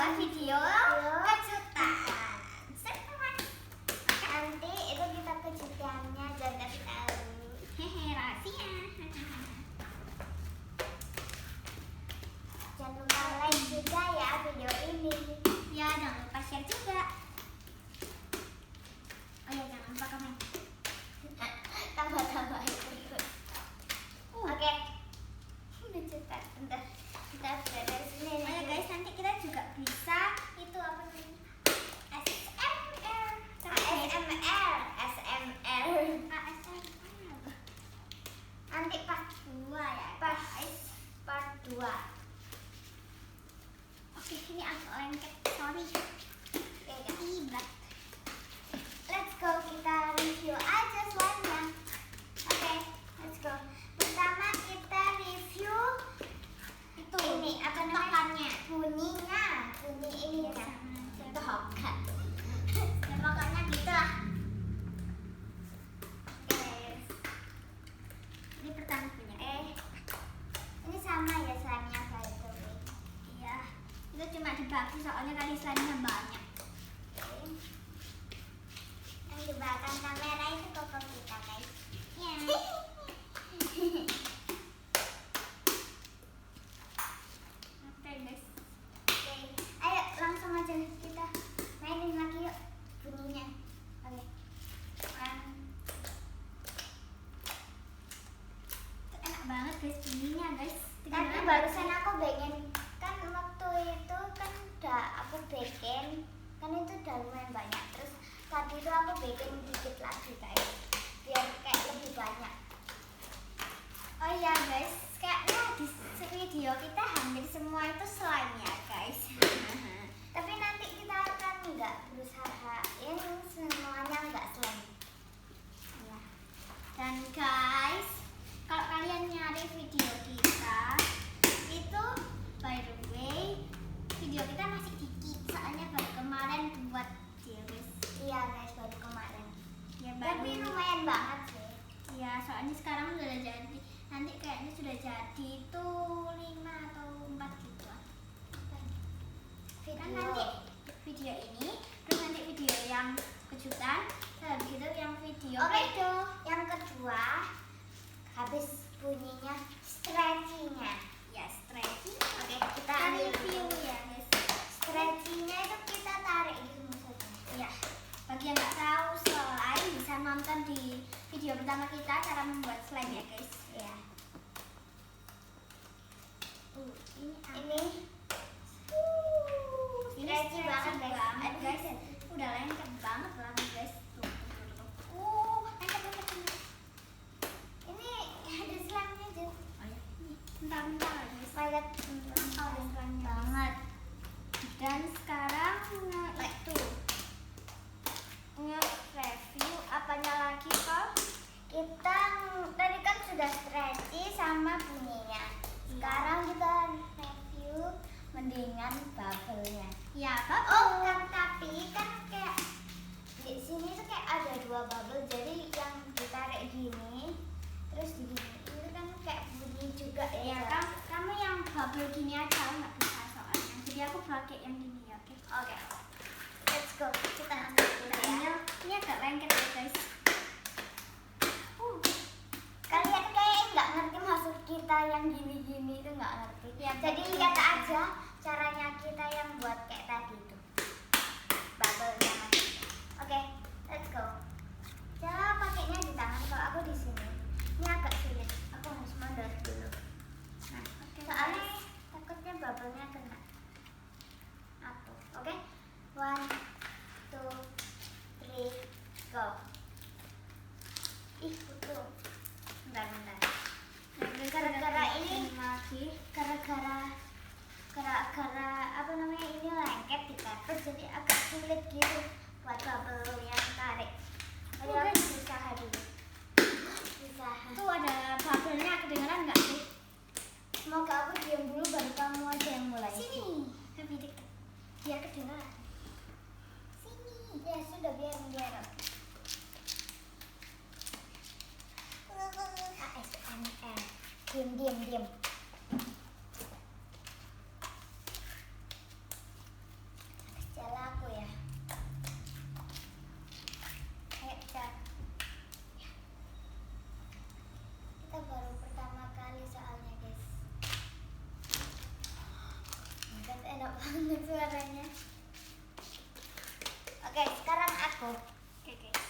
membuat video kejutan. Nanti itu kita kejutannya jangan kasih tahu. Hehe, rahasia. Jangan lupa like juga ya video ini. Ya, jangan lupa share juga. Oh ya, jangan lupa komen. Tambah-tambah itu. Oke. Kejutan. Bentar. Kita berada di sini. Oh ya guys, nanti kita juga bisa itu apa namanya? ASMR. ASMR. Nanti part 2 ya. Part 2. Oke, ini agak lengket. Sorry. Berat. Let's go, kita review aja slide-nya. Oke, let's go. Pertama kita review Itu ini apa namanya? Bunyinya. Bunyi ini kan. Tokan. Ya pokoknya gitu lah. Guys. Ini pertama punya. Ini sama ya slime-nya by the way. Iya. Itu cuma dibagi soalnya tadi slime-nya banyak. Oke. Yang di belakang kamera itu koko kita guys. Ya. Oke guys. Oke, ayo langsung aja kita mainin lagi yuk bunyinya. Oke. Itu enak banget guys bunyinya guys. Tapi barusan aku bikin kan waktu itu kan udah aku bikin kan itu udah lumayan banyak, terus tadi itu aku bikin dikit lagi guys biar kayak lebih banyak. Oh iya guys, kayaknya di video kita hampir semua itu slime ya guys. Tapi nanti kita akan nggak berusahain semuanya nggak slime Ya. Dan guys, kalau kalian nyari video kita itu by the way video kita masih dikit soalnya baru kemarin buat ya guys. iya guys, baru kemarin Ya tapi baru. lumayan banget sih. Ya soalnya sekarang sudah jadi. Nanti kayaknya sudah jadi itu 5 atau 4 gitu lah. Kan nanti video ini, terus nanti video yang kejutan, habis itu yang video Oke, itu. yang kedua habis bunyinya stretchingnya. Ya stretching. Oke, kita Kita ambil review dulu. ya guys. Stretchingnya itu kita tarik gitu maksudnya. Ya, bagi yang nggak tahu slime bisa nonton di video pertama kita cara membuat slime ya guys. Ya. Ini Ini stretchy banget banget guys. guys. Udah lengket banget lah guys. Lengket lengket. Ini ada slime-nya aja. Oh ya, ini bentar guys. Lihat Oh, ada slime banget. Dan sekarang itu nge-review apanya lagi kok? kita tadi kan sudah stretchy sama bunyinya. Sekarang kita review mendingan bubble-nya. Ya, Pak. Oh, kan tapi kan kayak di sini tuh kayak ada 2 bubble, jadi yang ditarik gini terus di gini itu kan kayak bunyi juga Ya, ya. kamu yang bubble gini aja nggak bisa soalnya. Jadi aku pakai yang gini ya, oke? Oke. Let's go. Kita ambil dulu ya. Ini agak lengket ya guys. Kalian kayak nggak ngerti maksud kita yang gini-gini itu nggak ngerti. Ya, Jadi lihat aja caranya kita yang buat kayak tadi itu. Bubble-nya. Oke, let's go. Cara pakainya di tangan, kalau aku di sini. Ini agak sulit. Aku harus mundur dulu. Nah, soalnya takutnya bubble-nya kena aku. Oke. 1, 2, 3, go. Ih, betul. Bentar. Gara-gara ini lagi. gara-gara apa namanya ini lengket di karpet, jadi agak sulit gitu buat bubble yang tarik. Ayo aku berusaha dulu. Berusaha. Tuh ada bubble-nya, kedengeran nggak sih? Semoga aku diam dulu baru kamu aja yang mulai. Sini, lebih dekat. Biar kedengeran. Sini. Ya sudah biar. ASMR. Diam. suaranya. Oke, sekarang aku. Oke guys.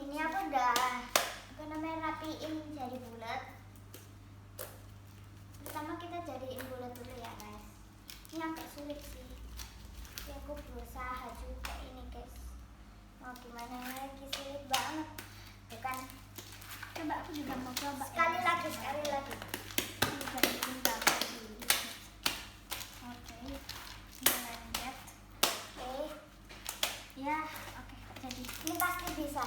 Ini aku udah rapiin jadi bulat. Pertama kita jadiin bulat dulu ya guys. Ini agak sulit sih. Tapi aku berusaha juga ini guys. Mau gimana lagi, sulit banget. Bukan. Coba aku juga mau coba. Sekali lagi. Bisa bikin gambar dulu. Oke. Lanjut. Oke. Ya, oke. Jadi Ini pasti bisa.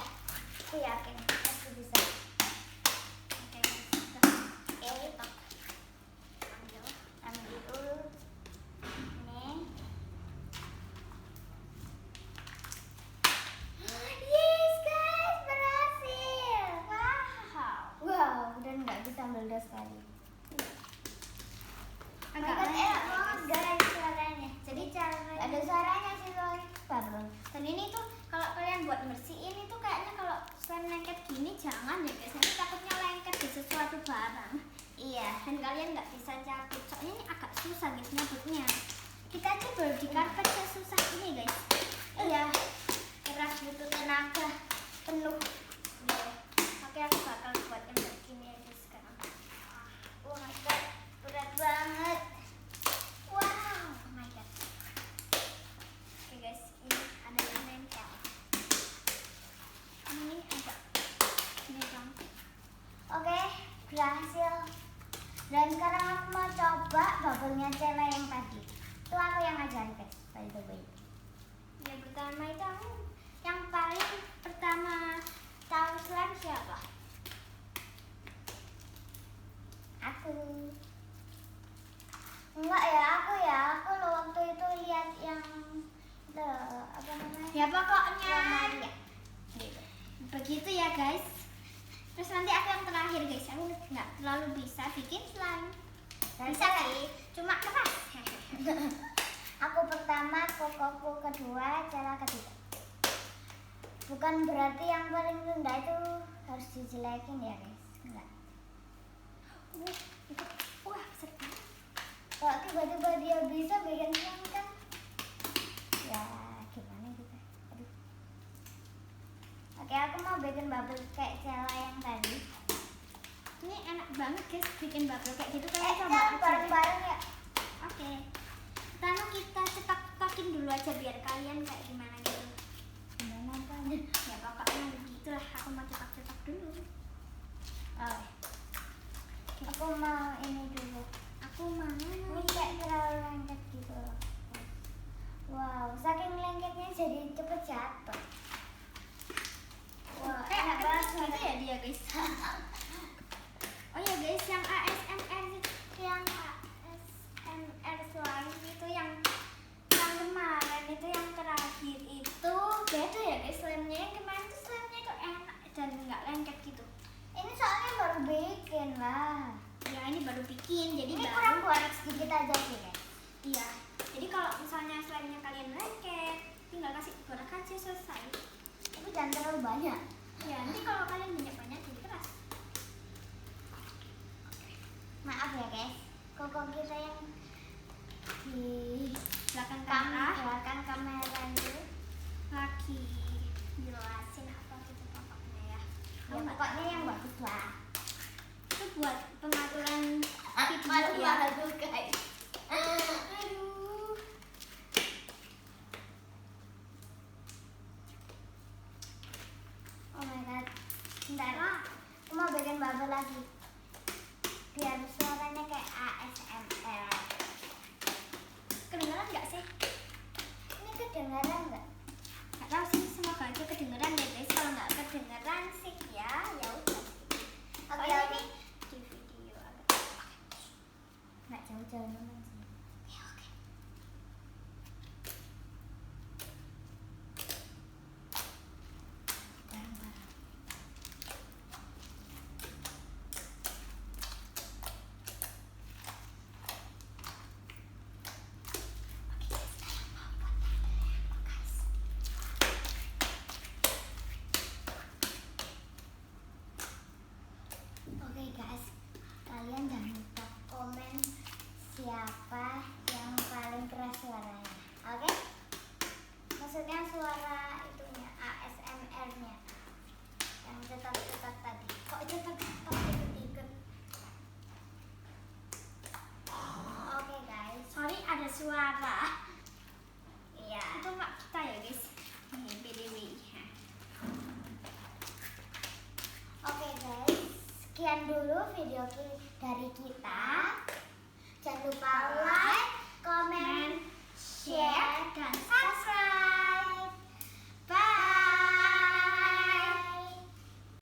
Aku yakin pasti bisa. oke. Oke, ambil dulu. Nih. Yes guys, berhasil. Wow, dan nggak bisa meledak sekali. Agak enak banget guys suaranya. Jadi cara ada suaranya sih soalnya. Baru. Dan ini tuh kalau kalian buat bersihin itu kayaknya kalau slime lengket gini jangan ya guys. Nanti takutnya lengket di sesuatu barang. Iya. Dan kalian nggak bisa cabut. Soalnya ini agak susah guys nyabutnya. Kita aja baru di karpet sesusah ini guys. Iya. Keras butuh tenaga penuh. Iya. Oke, aku bakal buat yang kayak gini aja sekarang. Oh my god, berat banget. Wow. Oh my god. Oke guys, ini ada yang nempel. Ini agak ini kan. Oke, berhasil. Dan sekarang aku mau coba bubble-nya Cela yang tadi. Itu aku yang ngajarin guys, by the way. Yang pertama itu aku yang paling pertama tahu slime siapa? Aku. Enggak ya, aku loh waktu itu lihat yang apa namanya? Ya pokoknya Maria. begitu ya guys. Terus nanti aku yang terakhir guys. Aku nggak terlalu bisa bikin slime. Bisa sih, cuma keras. Aku pertama, Kokoku kedua, Cela ketiga. Bukan berarti yang paling rendah itu harus dijelekin ya guys. Enggak. Itu wah seru. Kalau tiba-tiba dia bisa bikin slime kan, ya gimana gitu. Aduh. Oke, aku mau bikin bubble kayak Cela yang tadi. Ini enak banget guys bikin bubble kayak gitu. Kalian coba Kita aja. bareng-bareng ya. Oke. Pertama kita cetak-cetakin dulu aja biar kalian kayak gimana gitu. Gimana kan? Ya pokoknya begitulah. Aku mau cetak-cetak dulu. Oh. Aku mau ini dulu. Aku mau Ini kayak terlalu lengket gitu loh. Wow, saking lengketnya jadi cepet jatuh. Wah, enak banget gitu ya dia guys. Oh ya guys, yang ASMR slime itu yang kemarin itu yang terakhir itu beda ya guys slime-nya. Yang kemarin tuh slime-nya itu enak dan nggak lengket gitu. Ini soalnya baru bikin lah. Ya ini baru bikin jadi Ini baru. kurang goreng sedikit aja sih guys. Iya. Jadi kalau misalnya slime-nya kalian lengket, tinggal kasih goreng aja selesai. Tapi jangan terlalu banyak. Ya nanti kalau kalian banyak-banyak jadi keras. Maaf ya guys, koko kita yang di Belakang kamera belakang kamera dulu. lagi jelasin apa gitu pokoknya ya. Ya pokoknya yang bagus lah. Itu buat pengaturan video Malu ya. malu guys. Aduh. Oh my god. Bentar. Aku mau bikin bubble lagi. Biar suaranya kayak ASMR. Kedengeran nggak sih? Ini kedengaran nggak? Nggak tahu sih, semoga aja kedengeran ya guys. Kalau nggak kedengeran sih ya udah. Oke, Soalnya oke. ini di video agak. Nggak jauh-jauh teman sih. Ya oke. Bareng-bareng. Oke guys, kalian jangan lupa komen siapa yang paling keras suaranya. Oke? Maksudnya suara itunya, ASMR-nya. Yang cetak-cetak tadi. Kok cetak-cetak ikut-ikut? Oke guys. Sorry ada suara. Iya. Itu mak kita ya guys. Ini BDW. Oke guys, sekian dulu video dari kita. Jangan lupa like, komen,